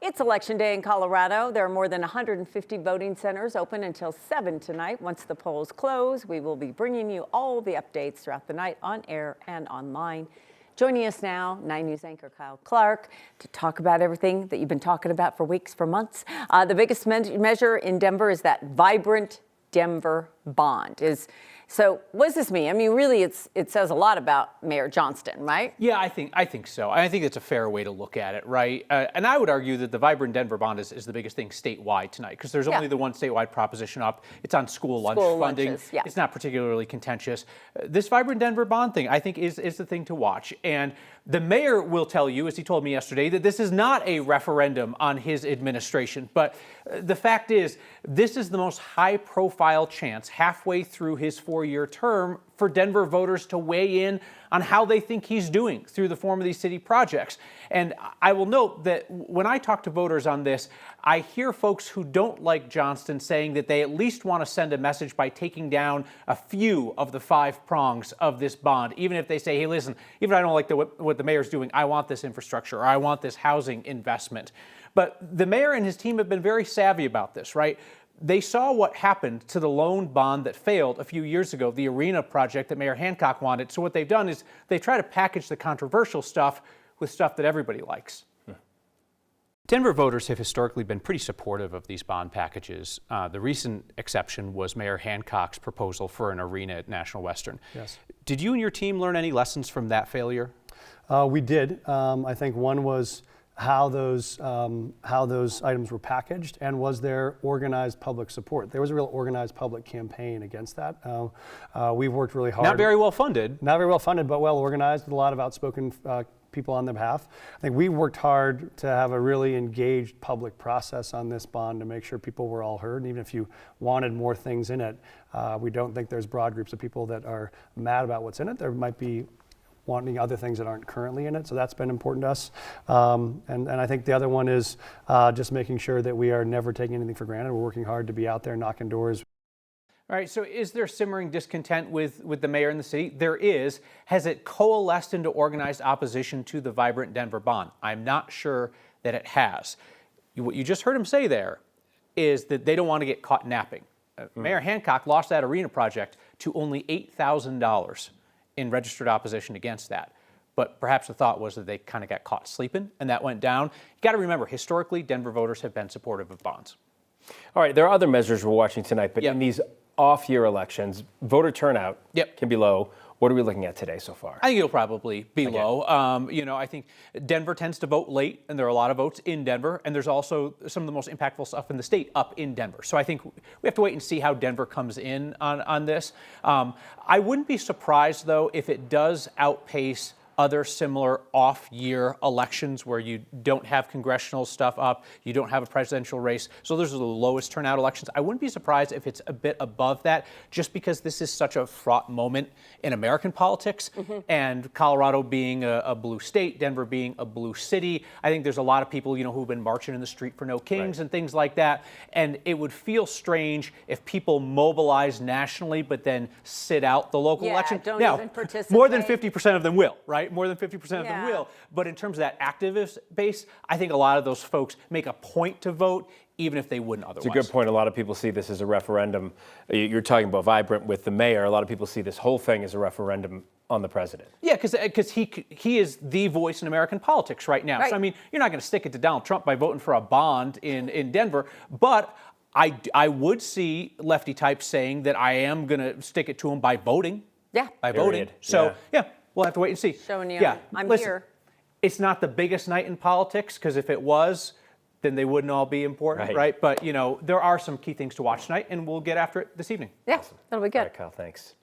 It's Election Day in Colorado. There are more than 150 voting centers open until 7 tonight. Once the polls close, we will be bringing you all the updates throughout the night on air and online. Joining us now, 9 News anchor Kyle Clark, to talk about everything that you've been talking about for weeks, for months. The biggest measure in Denver is that vibrant Denver bond. So what does this mean? I mean, really, it says a lot about Mayor Johnston, right? Yeah, I think so. I think it's a fair way to look at it, right? And I would argue that the Vibrant Denver Bond is the biggest thing statewide tonight, because there's only the one statewide proposition up. It's on school lunch funding. Lunches, yeah. It's not particularly contentious. This Vibrant Denver Bond thing, I think, is the thing to watch. And the mayor will tell you, as he told me yesterday, that this is not a referendum on his administration. But the fact is, this is the most high-profile chance halfway through his four-year term for Denver voters to weigh in on how they think he's doing through the form of these city projects. And I will note that when I talk to voters on this, I hear folks who don't like Johnston saying that they at least want to send a message by taking down a few of the 5 prongs of this bond, even if they say, hey, listen, even if I don't like what the mayor's doing, I want this infrastructure, or I want this housing investment. But the mayor and his team have been very savvy about this, right? They saw what happened to the loan bond that failed a few years ago, the arena project that Mayor Hancock wanted. So what they've done is they try to package the controversial stuff with stuff that everybody likes. Denver voters have historically been pretty supportive of these bond packages. The recent exception was Mayor Hancock's proposal for an arena at National Western. Yes. Did you and your team learn any lessons from that failure? We did. I think one was how those items were packaged, and was there organized public support. There was a real organized public campaign against that. We've worked really hard. Not very well funded. Not very well funded, but well organized, with a lot of outspoken people on their behalf. I think we worked hard to have a really engaged public process on this bond to make sure people were all heard. And even if you wanted more things in it, we don't think there's broad groups of people that are mad about what's in it. There might be wanting other things that aren't currently in it, so that's been important to us. And I think the other one is just making sure that we are never taking anything for granted. We're working hard to be out there knocking doors. All right, so is there simmering discontent with the mayor and the city? There is. Has it coalesced into organized opposition to the Vibrant Denver Bond? I'm not sure that it has. What you just heard him say there is that they don't want to get caught napping. Mayor Hancock lost that arena project to only $8,000 in registered opposition against that. But perhaps the thought was that they kind of got caught sleeping, and that went down. You got to remember, historically, Denver voters have been supportive of bonds. All right, there are other measures we're watching tonight, but in these off-year elections, voter turnout can be low. What are we looking at today so far? I think it'll probably be low. You know, I think Denver tends to vote late, and there are a lot of votes in Denver, and there's also some of the most impactful stuff in the state up in Denver. So I think we have to wait and see how Denver comes in on this. I wouldn't be surprised, though, if it does outpace other similar off-year elections where you don't have congressional stuff up, you don't have a presidential race. So those are the lowest turnout elections. I wouldn't be surprised if it's a bit above that, just because this is such a fraught moment in American politics. And Colorado being a blue state, Denver being a blue city, I think there's a lot of people, you know, who've been marching in the street for no kings and things like that. And it would feel strange if people mobilize nationally but then sit out the local election. Don't now, even participate. more than 50% of them will, right? More than 50% of them will. But in terms of that activist base, I think a lot of those folks make a point to vote, even if they wouldn't otherwise. It's a good point. A lot of people see this as a referendum. You're talking about Vibrant with the mayor. A lot of people see this whole thing as a referendum on the president. Yeah, because he is the voice in American politics right now. So, I mean, you're not going to stick it to Donald Trump by voting for a bond in Denver, but I would see lefty types saying that I am going to stick it to him by voting. By voting. So, we'll have to wait and see. Showing you I'm here. It's not the biggest night in politics, because if it was, then they wouldn't all be important, right? But, you know, there are some key things to watch tonight, and we'll get after it this evening. That'll be good. All right, Kyle, thanks.